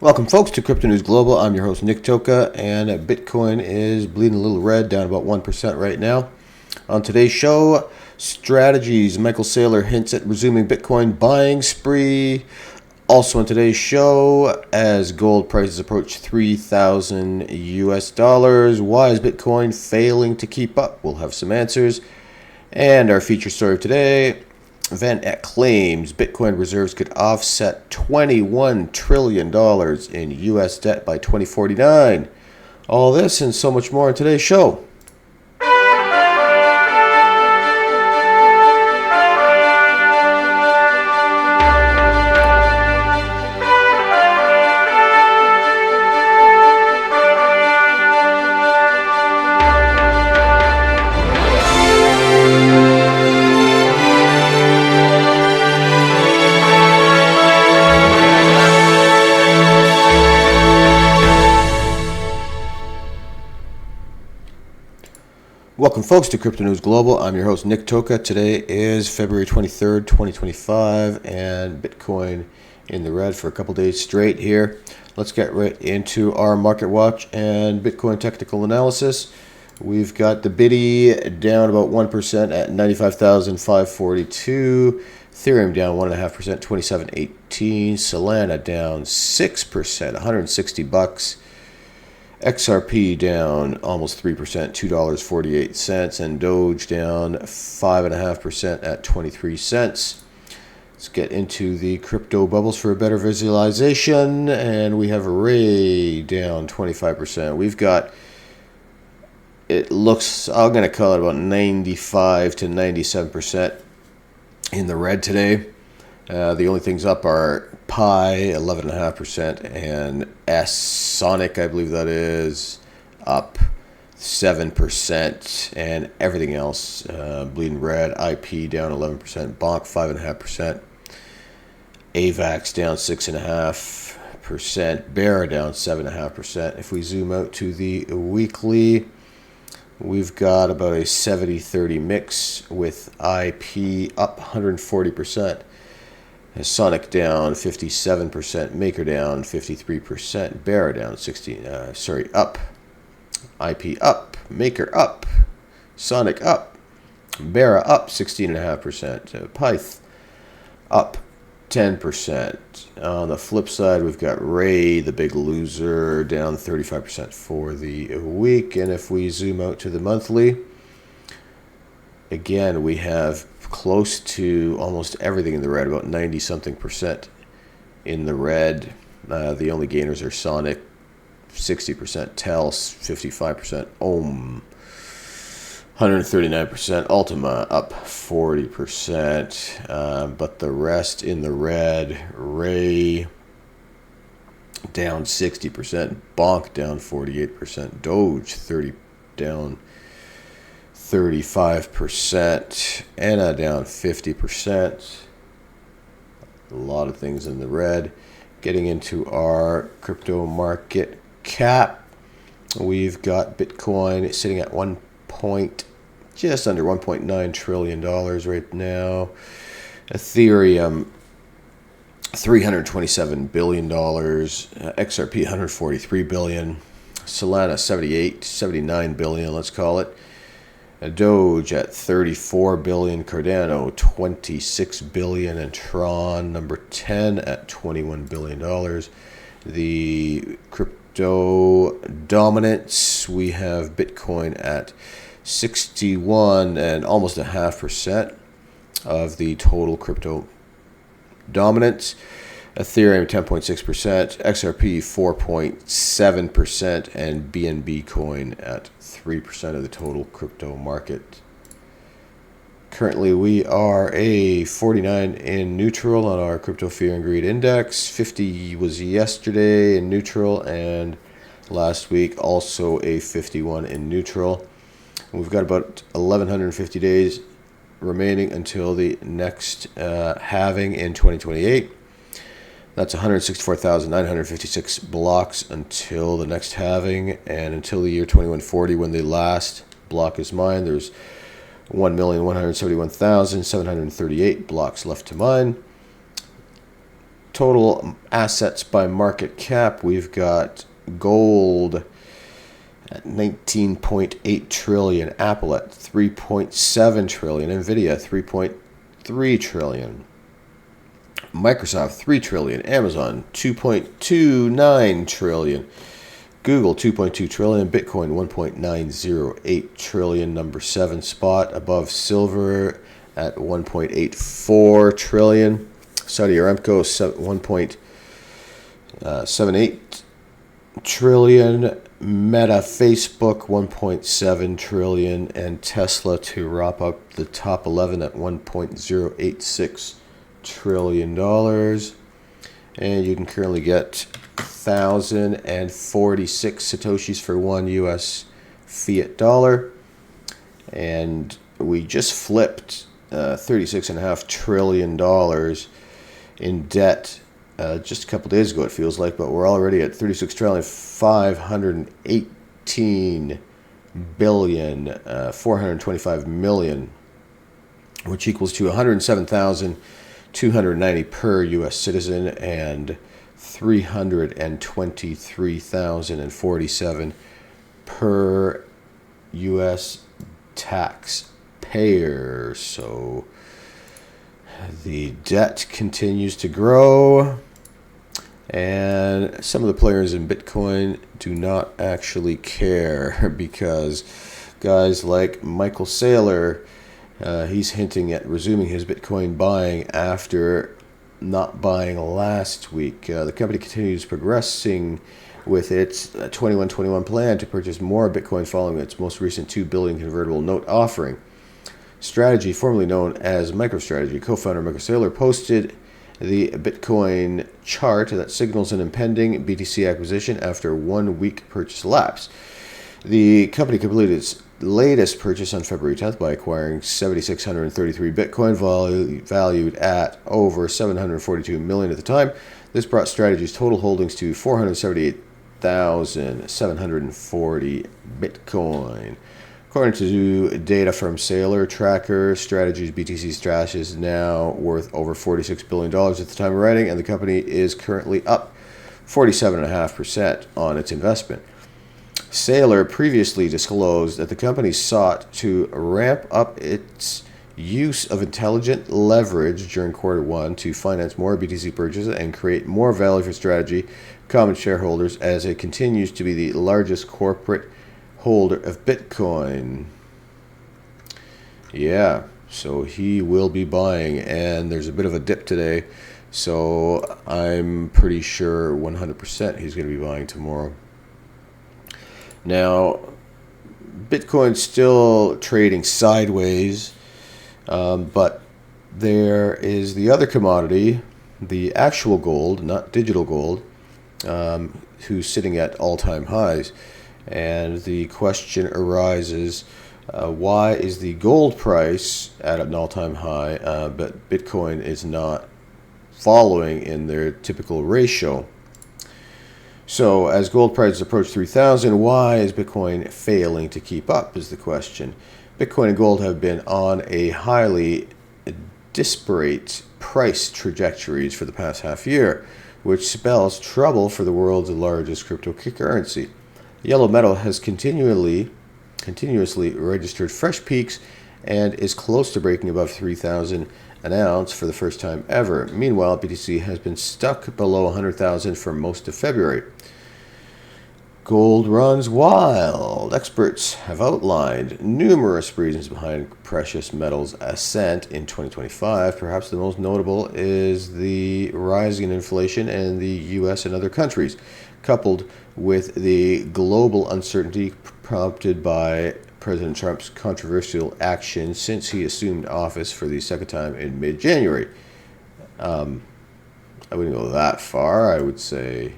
Welcome, folks, to Crypto News Global. I'm your host, Nick Toka, and Bitcoin is bleeding a little red, down about 1% right now. On today's show, strategies. Michael Saylor hints at resuming Bitcoin buying spree. Also on today's show, as gold prices approach 3,000 US dollars, why is Bitcoin failing to keep up? We'll have some answers. And our feature story of today, VanEck claims Bitcoin reserves could offset $21 trillion in U.S. debt by 2049. All this and so much more in today's show. Welcome, folks, to Crypto News Global. I'm your host, Nick Toka. Today is February 23rd, 2025, and Bitcoin in the red for a couple days straight here. Let's get right into our market watch and Bitcoin technical analysis. We've got the BTC down about 1% at 95,542. Ethereum down 1.5%, 27.18. Solana down 6%, 160 bucks. XRP down almost 3%, $2.48, and Doge down 5.5% at 23 cents. Let's get into the crypto bubbles for a better visualization, and we have Ray down 25%. We've got, it looks, I'm going to call it about 95 to 97% in the red today. The only things up are Pi, 11.5%, and Sonic, I believe that is, up 7%, and everything else bleeding red. IP down 11%, Bonk 5.5%, AVAX down 6.5%, Bear down 7.5%. If we zoom out to the weekly, we've got about a 70-30 mix with IP up 140%. Sonic down 57%, Maker down 53%, Bear down up, IP up, Maker up, Sonic up, Bear up 16.5%, Pyth up 10%. On the flip side, we've got Ray, the big loser, down 35% for the week. And if we zoom out to the monthly, again, we have close to almost everything in the red, about 90-something% in the red. The only gainers are Sonic, 60%, Tel, 55%, Ohm, 139%, Ultima up 40%. But the rest in the red, Ray down 60%, Bonk down 48%, Doge down 35%, Anna down 50%. A lot of things in the red. Getting into our crypto market cap, we've got Bitcoin sitting at just under $1.9 trillion right now. Ethereum $327 billion, XRP $143 billion, Solana $79 billion, let's call it. Doge at $34 billion, Cardano $26 billion, and Tron number 10 at $21 billion. The crypto dominance, we have Bitcoin at 61 and almost 0.5% of the total crypto dominance. Ethereum 10.6%, XRP 4.7%, and BNB coin at 3% of the total crypto market. Currently, we are a 49 in neutral on our crypto fear and greed index. 50 was yesterday in neutral, and last week also a 51 in neutral. We've got about 1,150 days remaining until the next halving in 2028. That's 164,956 blocks until the next halving, and until the year 2140, when the last block is mined, there's 1,171,738 blocks left to mine. total assets by market cap, we've got gold at 19.8 trillion, Apple at 3.7 trillion, Nvidia 3.3 trillion, Microsoft 3 trillion, Amazon 2.29 trillion, Google 2.2 trillion, Bitcoin 1.908 trillion, number 7 spot above silver at 1.84 trillion, Saudi Aramco 1.78 trillion, Meta, Facebook 1.7 trillion, and Tesla to wrap up the top 11 at $1.086 trillion. And you can currently get 1,046 Satoshis for one US fiat dollar. And we just flipped $36.5 trillion in debt just a couple days ago, it feels like, but we're already at 36,518,425,000,000, which equals to 107,290 per U.S. citizen and 323,047 per U.S. taxpayer. So the debt continues to grow, and some of the players in Bitcoin do not actually care because guys like Michael Saylor, he's hinting at resuming his Bitcoin buying after not buying last week. The company continues progressing with its 2121 plan to purchase more Bitcoin following its most recent $2 billion convertible note offering. Strategy, formerly known as MicroStrategy, co-founder Michael Saylor posted the Bitcoin chart that signals an impending BTC acquisition after 1 week purchase lapse. The company completed its latest purchase on February 10th by acquiring 7,633 Bitcoin valued at over $742 million at the time. This brought Strategy's total holdings to 478,740 Bitcoin. According to data from Saylor Tracker, Strategy's BTC stash is now worth over $46 billion at the time of writing, and the company is currently up 47.5% on its investment. Saylor previously disclosed that the company sought to ramp up its use of intelligent leverage during Q1 to finance more BTC purchases and create more value for Strategy common shareholders as it continues to be the largest corporate holder of Bitcoin. Yeah, so he will be buying, and there's a bit of a dip today, so I'm pretty sure 100% he's going to be buying tomorrow. Now, Bitcoin's still trading sideways, but there is the other commodity, the actual gold, not digital gold, who's sitting at all-time highs. And the question arises, why is the gold price at an all-time high, but Bitcoin is not following in their typical ratio? So as gold prices approach 3,000, why is Bitcoin failing to keep up is the question. Bitcoin and gold have been on a highly disparate price trajectories for the past half year, which spells trouble for the world's largest cryptocurrency. Yellow metal has continuously registered fresh peaks and is close to breaking above 3,000 an ounce for the first time ever. Meanwhile, BTC has been stuck below 100,000 for most of February. Gold runs wild. Experts have outlined numerous reasons behind precious metals' ascent in 2025. Perhaps the most notable is the rising inflation in the U.S. and other countries, coupled with the global uncertainty prompted by President Trump's controversial action since he assumed office for the second time in mid-January. I wouldn't go that far. I would say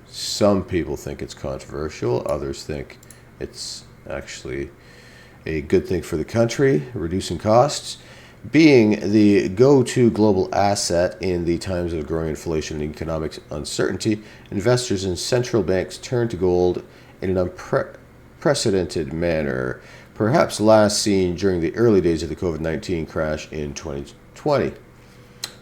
some people think it's controversial. Others think it's actually a good thing for the country, reducing costs. Being the go-to global asset in the times of growing inflation and economic uncertainty, investors and central banks turn to gold in an unprecedented manner, perhaps last seen during the early days of the COVID-19 crash in 2020.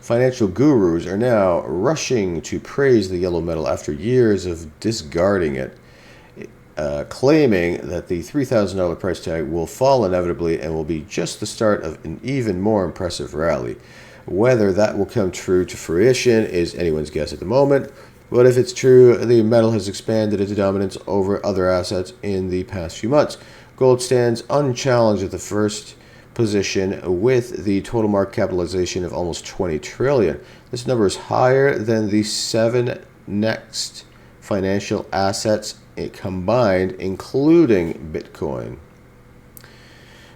Financial gurus are now rushing to praise the yellow metal after years of discarding it, claiming that the $3,000 price tag will fall inevitably and will be just the start of an even more impressive rally. Whether that will come true to fruition is anyone's guess at the moment, but if it's true, the metal has expanded its dominance over other assets in the past few months. Gold stands unchallenged at the first position with the total market capitalization of almost $20 trillion. This number is higher than the 7 next financial assets combined, including Bitcoin.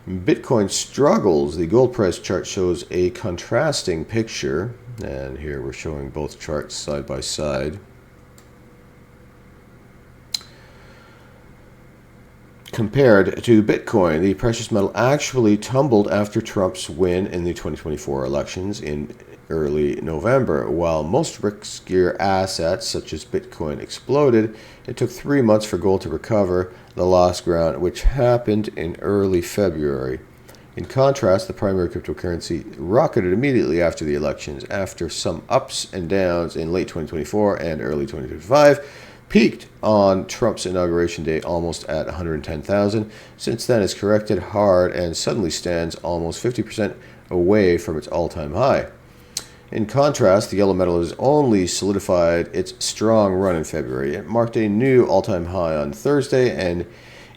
Bitcoin struggles. The gold price chart shows a contrasting picture, and here we're showing both charts side by side. Compared to Bitcoin, the precious metal actually tumbled after Trump's win in the 2024 elections in early November. While most riskier assets, such as Bitcoin, exploded, it took 3 months for gold to recover the lost ground, which happened in early February. In contrast, the primary cryptocurrency rocketed immediately after the elections, after some ups and downs in late 2024 and early 2025. Peaked on Trump's inauguration day almost at 110,000. Since then, it's corrected hard and suddenly stands almost 50% away from its all-time high. In contrast, the yellow metal has only solidified its strong run in February. It marked a new all-time high on Thursday, and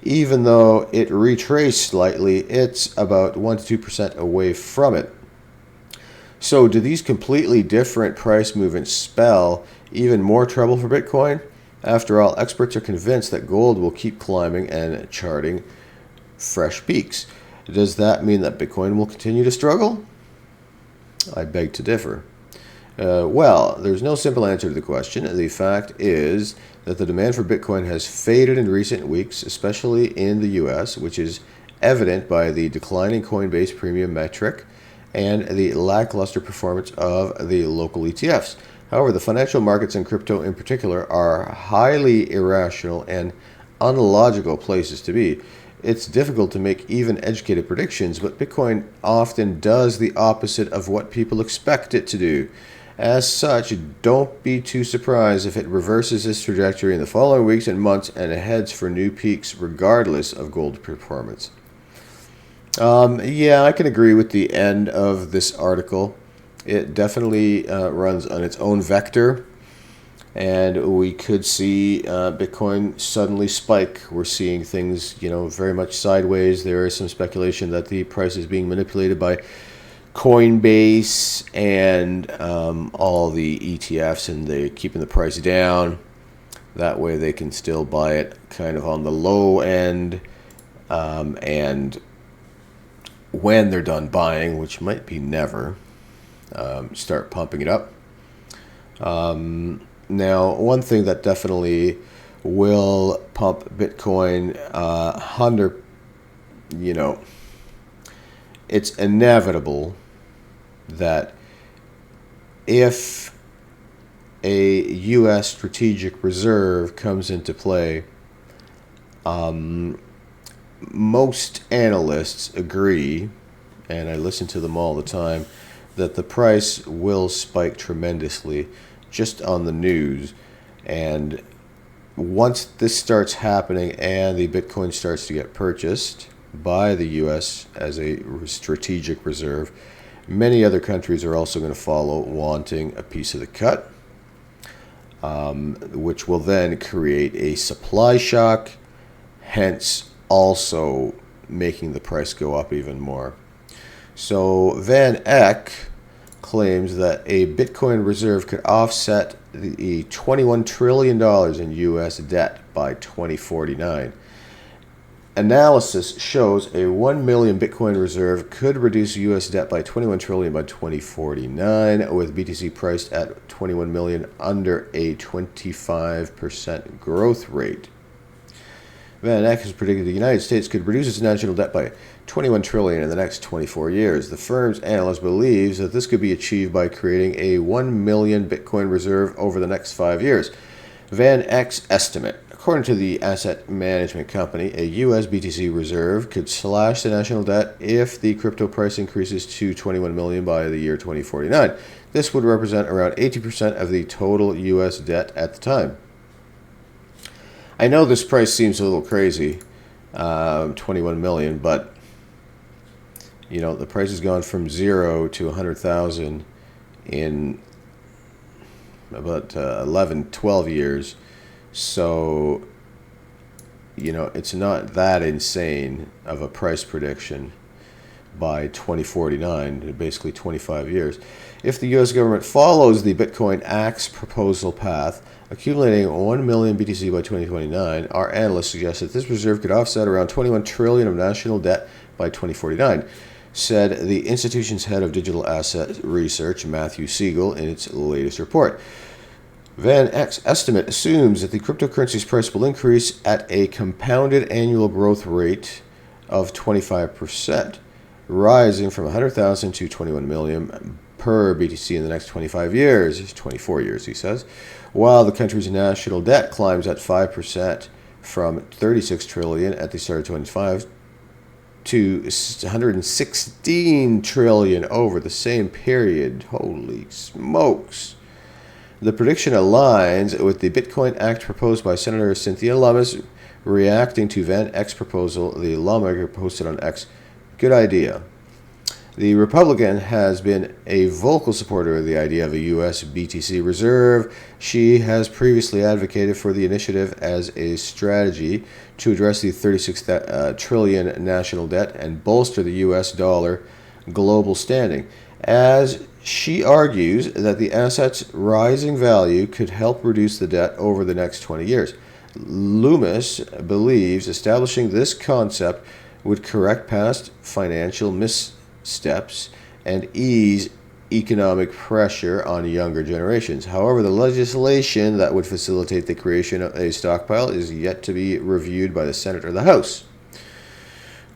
even though it retraced slightly, it's about 1 to 2% away from it. So do these completely different price movements spell even more trouble for Bitcoin? After all, experts are convinced that gold will keep climbing and charting fresh peaks. Does that mean that Bitcoin will continue to struggle? I beg to differ. Well, there's no simple answer to the question. The fact is that the demand for Bitcoin has faded in recent weeks, especially in the US, which is evident by the declining Coinbase premium metric and the lackluster performance of the local ETFs. However, the financial markets and crypto in particular are highly irrational and unlogical places to be. It's difficult to make even educated predictions, but Bitcoin often does the opposite of what people expect it to do. As such, don't be too surprised if it reverses its trajectory in the following weeks and months and heads for new peaks regardless of gold performance. Yeah, I can agree with the end of this article. It definitely runs on its own vector, and we could see Bitcoin suddenly spike. We're seeing things, very much sideways. There is some speculation that the price is being manipulated by Coinbase and all the ETFs, and they're keeping the price down. That way they can still buy it kind of on the low end, and when they're done buying, which might be never, start pumping it up. Now, one thing that definitely will pump Bitcoin it's inevitable that if a U.S. strategic reserve comes into play, most analysts agree, and I listen to them all the time, that the price will spike tremendously just on the news. And once this starts happening and the Bitcoin starts to get purchased by the U.S. as a strategic reserve, many other countries are also going to follow, wanting a piece of the cut, which will then create a supply shock, hence also making the price go up even more. So VanEck claims that a Bitcoin reserve could offset the $21 trillion in U.S. debt by 2049. Analysis shows a 1 million Bitcoin reserve could reduce U.S. debt by $21 trillion by 2049, with BTC priced at 21 million under a 25% growth rate. VanEck has predicted the United States could reduce its national debt by $21 trillion in the next 24 years. The firm's analyst believes that this could be achieved by creating a 1 million Bitcoin reserve over the next 5 years. VanEck's estimate, according to the asset management company, a U.S. BTC reserve could slash the national debt if the crypto price increases to 21 million by the year 2049. This would represent around 80% of the total U.S. debt at the time. I know this price seems a little crazy, 21 million, but the price has gone from 0 to 100,000 in about 11, 12 years. So, it's not that insane of a price prediction by 2049, basically 25 years. If the U.S. government follows the Bitcoin Act's proposal path, accumulating 1 million BTC by 2029, our analysts suggest that this reserve could offset around 21 trillion of national debt by 2049, said the institution's head of digital asset research, Matthew Siegel, in its latest report. VanEck's estimate assumes that the cryptocurrency's price will increase at a compounded annual growth rate of 25%, rising from 100,000 to 21 million per BTC in the next 25 years, 24 years, he says, while the country's national debt climbs at 5% from 36 trillion at the start of 25 to 116 trillion over the same period. Holy smokes. The prediction aligns with the Bitcoin Act proposed by Senator Cynthia Lummis. Reacting to VanEck's proposal, the lawmaker posted on X, "Good idea." The Republican has been a vocal supporter of the idea of a U.S. BTC reserve. She has previously advocated for the initiative as a strategy to address the 36 trillion national debt and bolster the U.S. dollar global standing, as she argues that the asset's rising value could help reduce the debt over the next 20 years. Loomis believes establishing this concept would correct past financial missteps and ease economic pressure on younger generations. However, the legislation that would facilitate the creation of a stockpile is yet to be reviewed by the Senate or the House.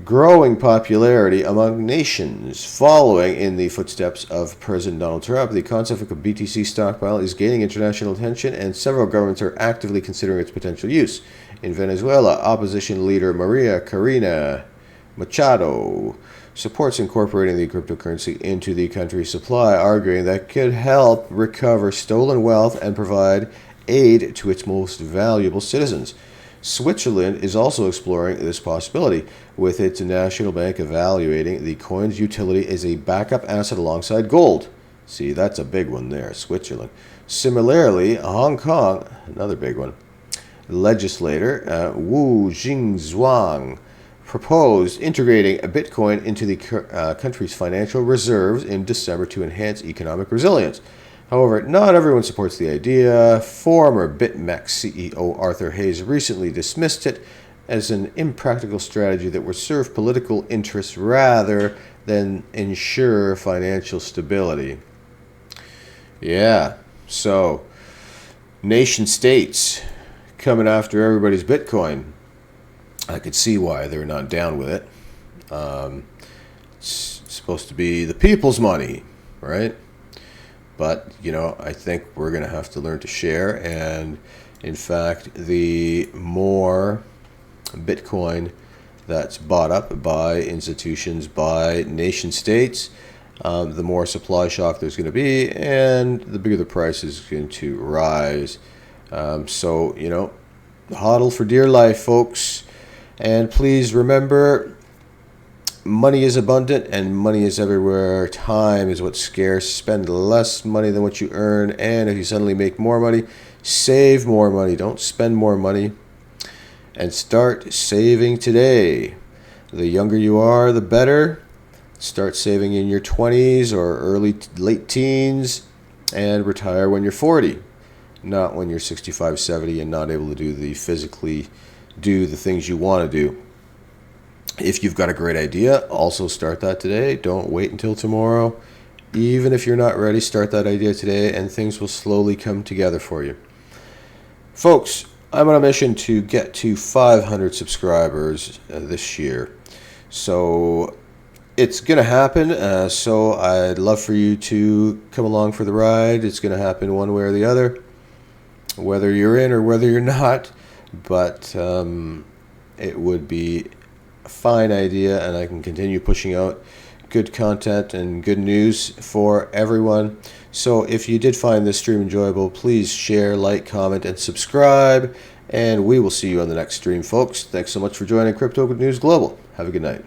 Growing popularity among nations. Following in the footsteps of President Donald Trump, the concept of a BTC stockpile is gaining international attention, and several governments are actively considering its potential use. In Venezuela, opposition leader Maria Corina Machado supports incorporating the cryptocurrency into the country's supply, arguing that it could help recover stolen wealth and provide aid to its most valuable citizens. Switzerland is also exploring this possibility, with its national bank evaluating the coin's utility as a backup asset alongside gold. See, that's a big one there, Switzerland. Similarly, Hong Kong, another big one. Legislator Wu Jingzhuang proposed integrating Bitcoin into the country's financial reserves in December to enhance economic resilience. However, not everyone supports the idea. Former BitMEX CEO Arthur Hayes recently dismissed it as an impractical strategy that would serve political interests rather than ensure financial stability. Yeah, so nation states coming after everybody's Bitcoin. I could see why they're not down with it. It's supposed to be the people's money, right? But, I think we're going to have to learn to share. And, in fact, the more Bitcoin that's bought up by institutions, by nation states, the more supply shock there's going to be, and the bigger the price is going to rise. So, hodl for dear life, folks. And please remember, money is abundant and money is everywhere. Time is what's scarce. Spend less money than what you earn. And if you suddenly make more money, save more money. Don't spend more money. And start saving today. The younger you are, the better. Start saving in your 20s or late teens and retire when you're 40. Not when you're 65, 70 and not able to physically do the things you want to do. If you've got a great idea, also start that today. Don't wait until tomorrow. Even if you're not ready, start that idea today and things will slowly come together for you. Folks, I'm on a mission to get to 500 subscribers this year. So it's going to happen. So I'd love for you to come along for the ride. It's going to happen one way or the other, whether you're in or whether you're not. But it would be a fine idea, and I can continue pushing out good content and good news for everyone. So if you did find this stream enjoyable, please share, like, comment, and subscribe. And we will see you on the next stream, folks. Thanks so much for joining Crypto News Global. Have a good night.